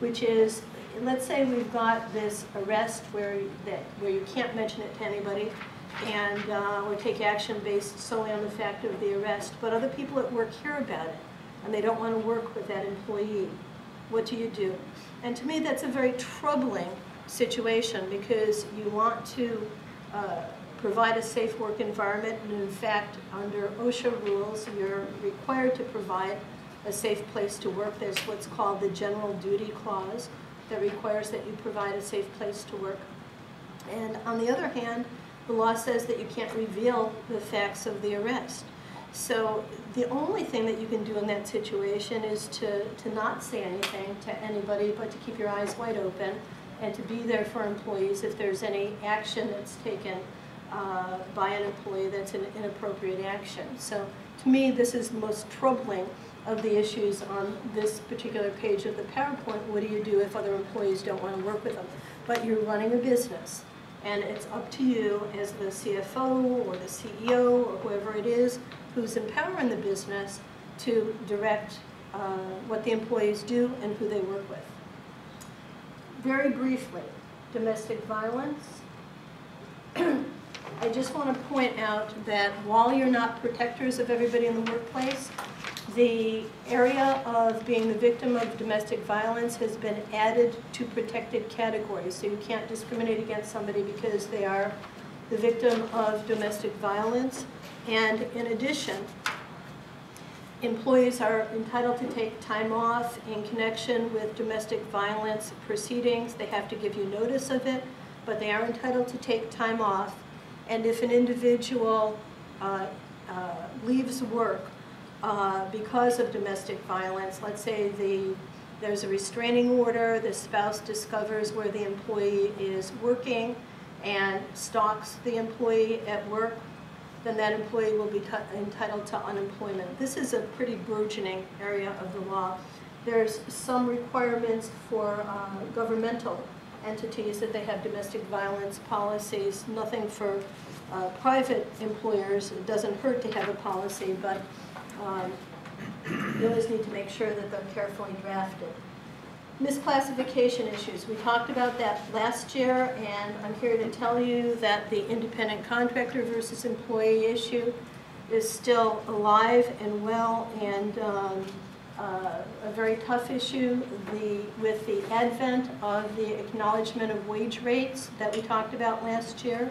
which is, let's say we've got this arrest where you can't mention it to anybody, and we take action based solely on the fact of the arrest, but other people at work hear about it, and they don't want to work with that employee. What do you do? And to me, that's a very troubling situation, because you want to provide a safe work environment, and in fact, under OSHA rules, you're required to provide a safe place to work. There's what's called the general duty clause that requires that you provide a safe place to work. And on the other hand, the law says that you can't reveal the facts of the arrest. So the only thing that you can do in that situation is to not say anything to anybody, but to keep your eyes wide open and to be there for employees if there's any action that's taken by an employee that's an inappropriate action. So to me, this is the most troubling of the issues on this particular page of the PowerPoint. What do you do if other employees don't want to work with them? But you're running a business, and it's up to you as the CFO or the CEO or whoever it is who's empowering the business to direct what the employees do and who they work with. Very briefly, domestic violence. I just want to point out that while you're not protectors of everybody in the workplace, the area of being the victim of domestic violence has been added to protected categories. So you can't discriminate against somebody because they are the victim of domestic violence. And in addition, employees are entitled to take time off in connection with domestic violence proceedings. They have to give you notice of it, but they are entitled to take time off. And if an individual leaves work because of domestic violence, let's say there's a restraining order, the spouse discovers where the employee is working and stalks the employee at work, then that employee will be entitled to unemployment. This is a pretty burgeoning area of the law. There's some requirements for governmental entities that they have domestic violence policies, nothing for private employers. It doesn't hurt to have a policy, but you always need to make sure that they're carefully drafted. Misclassification issues. We talked about that last year, and I'm here to tell you that the independent contractor versus employee issue is still alive and well, and a very tough issue. With the advent of the acknowledgement of wage rates that we talked about last year,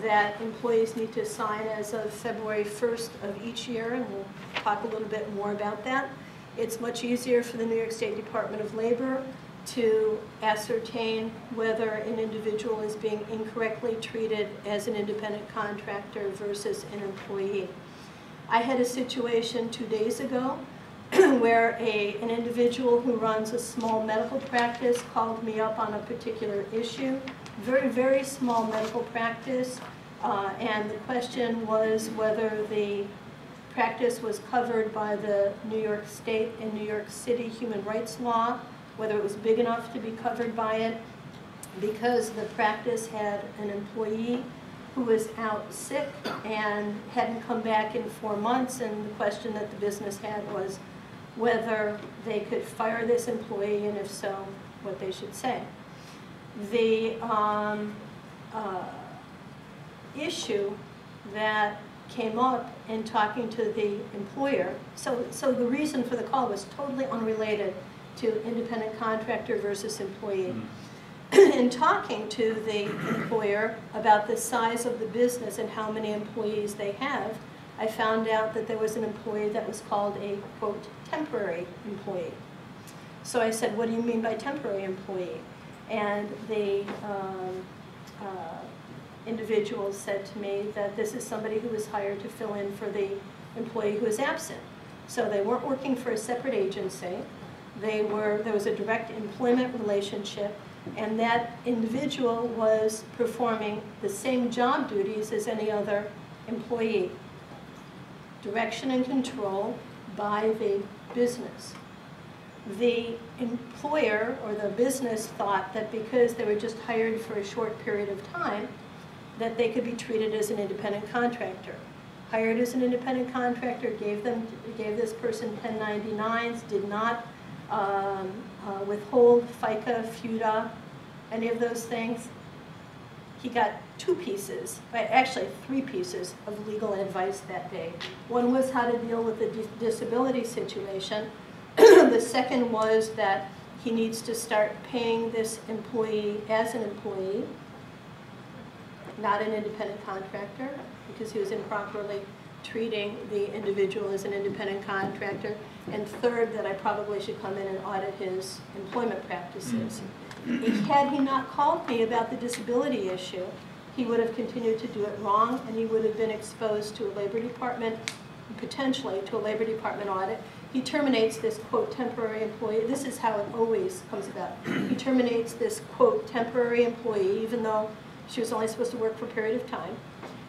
that employees need to sign as of February 1st of each year, and we'll talk a little bit more about that. It's much easier for the New York State Department of Labor to ascertain whether an individual is being incorrectly treated as an independent contractor versus an employee. I had a situation 2 days ago where an individual who runs a small medical practice called me up on a particular issue, very, very small medical practice, and the question was whether the practice was covered by the New York State and New York City human rights law, whether it was big enough to be covered by it, because the practice had an employee who was out sick and hadn't come back in 4 months, and the question that the business had was whether they could fire this employee, and if so, what they should say. The issue that came up in talking to the employer, so the reason for the call was totally unrelated to independent contractor versus employee. In talking to the employer about the size of the business and how many employees they have, I found out that there was an employee that was called a, quote, temporary employee. So I said, what do you mean by temporary employee? And the individual said to me that this is somebody who was hired to fill in for the employee who is absent. So they weren't working for a separate agency. There was a direct employment relationship, and that individual was performing the same job duties as any other employee. Direction and control by the business. The employer or the business thought that because they were just hired for a short period of time, that they could be treated as an independent contractor. Hired as an independent contractor, gave this person 1099s, did not withhold FICA, FUTA, any of those things. He got 2 pieces, actually 3 pieces of legal advice that day. One was how to deal with the disability situation. The second was that he needs to start paying this employee as an employee, not an independent contractor, because he was improperly treating the individual as an independent contractor. And third, that I probably should come in and audit his employment practices. Had he not called me about the disability issue, he would have continued to do it wrong, and he would have been exposed to a Labor Department, potentially to a Labor Department audit. He terminates this, quote, temporary employee. This is how it always comes about. He terminates this, quote, temporary employee, even though she was only supposed to work for a period of time.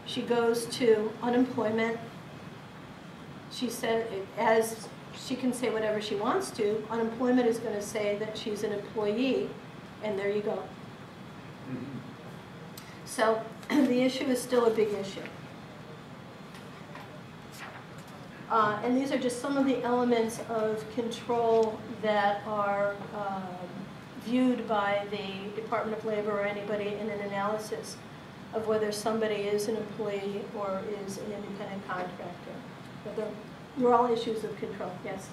She goes to unemployment. She said, as she can say whatever she wants to, unemployment is going to say that she's an employee, and there you go. So the issue is still a big issue. And these are just some of the elements of control that are viewed by the Department of Labor or anybody in an analysis of whether somebody is an employee or is an independent contractor. But they're all issues of control. Yes?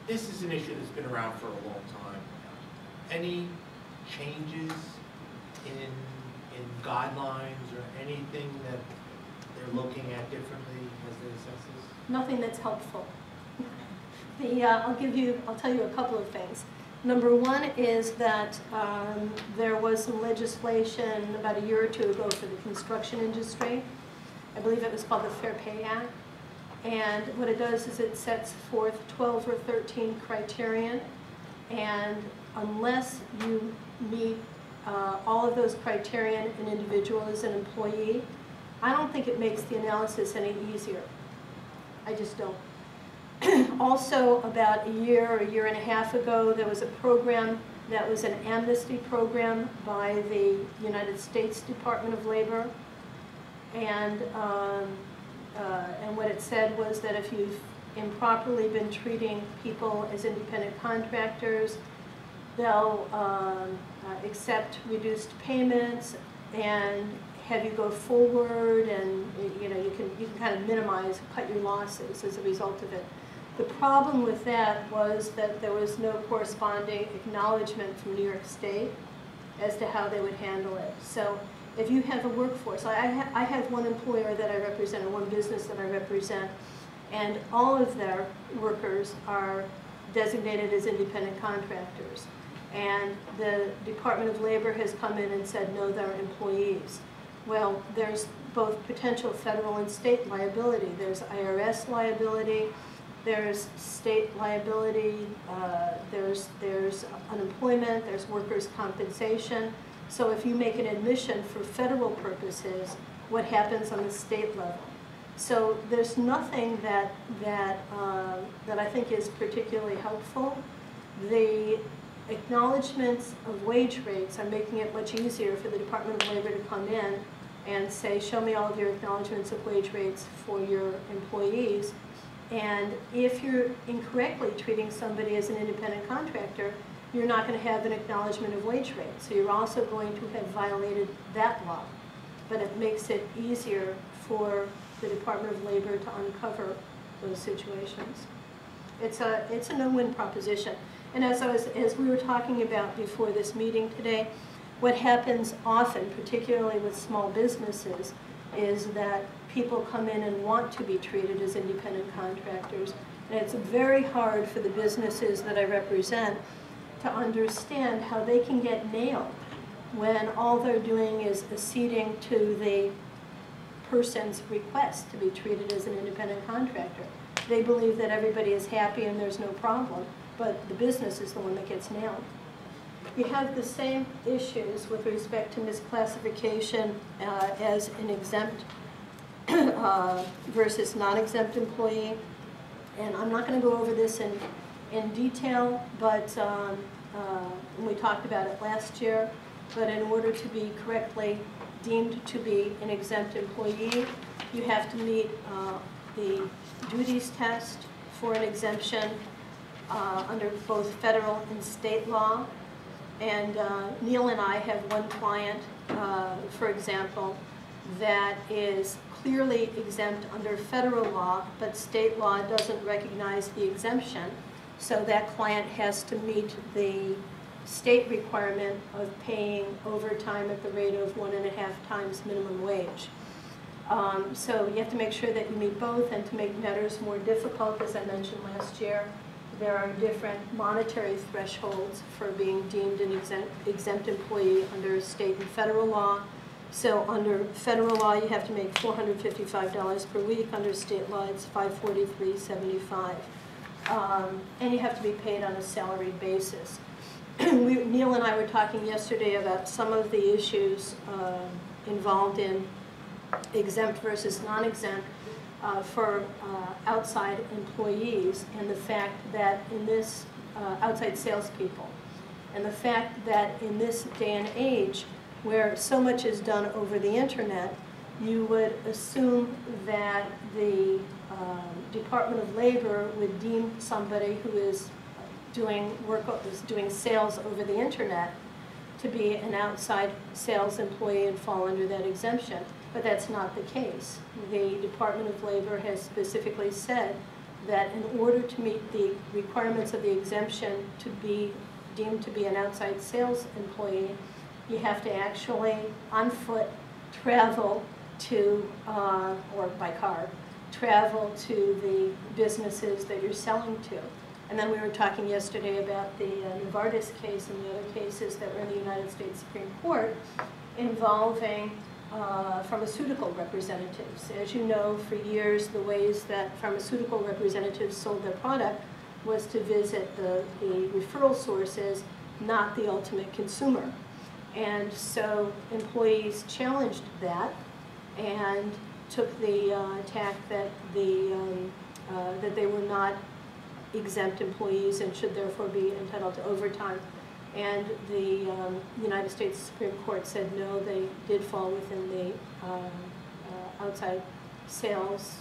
This is an issue that's been around for a long time. Any changes in guidelines or anything that they're looking at differently as they assess this? Nothing that's helpful. I'll tell you a couple of things. Number one is that there was some legislation about a year or two ago for the construction industry. I believe it was called the Fair Pay Act. And what it does is it sets forth 12 or 13 criterion, and unless you meet all of those criterion, an individual is an employee, I don't think it makes the analysis any easier. I just don't. Also, about a year and a half ago, there was a program that was an amnesty program by the United States Department of Labor, and what it said was that if you've improperly been treating people as independent contractors, they'll accept reduced payments and have you go forward, and you can kind of minimize, cut your losses as a result of it. The problem with that was that there was no corresponding acknowledgement from New York State as to how they would handle it. So if you have a workforce, I have one employer that I represent, or one business that I represent, and all of their workers are designated as independent contractors. And the Department of Labor has come in and said, no, they're employees. Well, there's both potential federal and state liability. There's IRS liability, there's state liability, there's unemployment, there's workers' compensation. So if you make an admission for federal purposes, what happens on the state level? So there's nothing that I think is particularly helpful. The acknowledgments of wage rates are making it much easier for the Department of Labor to come in and say, show me all of your acknowledgments of wage rates for your employees. And if you're incorrectly treating somebody as an independent contractor, you're not going to have an acknowledgement of wage rates. So you're also going to have violated that law. But it makes it easier for the Department of Labor to uncover those situations. It's a no-win proposition. And as we were talking about before this meeting today, what happens often, particularly with small businesses, is that people come in and want to be treated as independent contractors. And it's very hard for the businesses that I represent to understand how they can get nailed when all they're doing is acceding to the person's request to be treated as an independent contractor. They believe that everybody is happy and there's no problem, but the business is the one that gets nailed. You have the same issues with respect to misclassification as an exempt versus non-exempt employee. And I'm not going to go over this in detail, but we talked about it last year. But in order to be correctly deemed to be an exempt employee, you have to meet the duties test for an exemption, under both federal and state law. And Neil and I have one client, for example, that is clearly exempt under federal law, but state law doesn't recognize the exemption. So that client has to meet the state requirement of paying overtime at the rate of 1.5 times minimum wage. So you have to make sure that you meet both, and to make matters more difficult, as I mentioned last year, there are different monetary thresholds for being deemed an exempt employee under state and federal law. So under federal law, you have to make $455 per week. Under state law, it's $543.75. And you have to be paid on a salaried basis. Neil and I were talking yesterday about some of the issues involved in exempt versus non-exempt for outside employees, and the fact that in this outside salespeople, and the fact that in this day and age where so much is done over the internet, you would assume that the Department of Labor would deem somebody who is doing sales over the internet to be an outside sales employee and fall under that exemption. But that's not the case. The Department of Labor has specifically said that in order to meet the requirements of the exemption to be deemed to be an outside sales employee, you have to actually, on foot, travel to, or by car, travel to the businesses that you're selling to. And then we were talking yesterday about the Novartis case and the other cases that were in the United States Supreme Court involving pharmaceutical representatives. As you know, for years, the ways that pharmaceutical representatives sold their product was to visit the referral sources, not the ultimate consumer. And so employees challenged that and took the tack that that they were not exempt employees and should therefore be entitled to overtime. And the United States Supreme Court said no, they did fall within the outside sales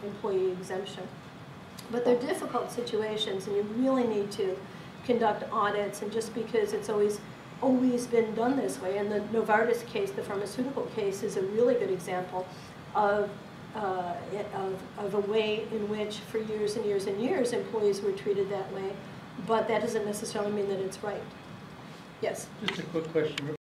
employee exemption. But they're difficult situations, and you really need to conduct audits, and just because it's always been done this way, and the Novartis case, the pharmaceutical case, is a really good example of a way in which for years and years and years employees were treated that way, but that doesn't necessarily mean that it's right. Yes? Just a quick question.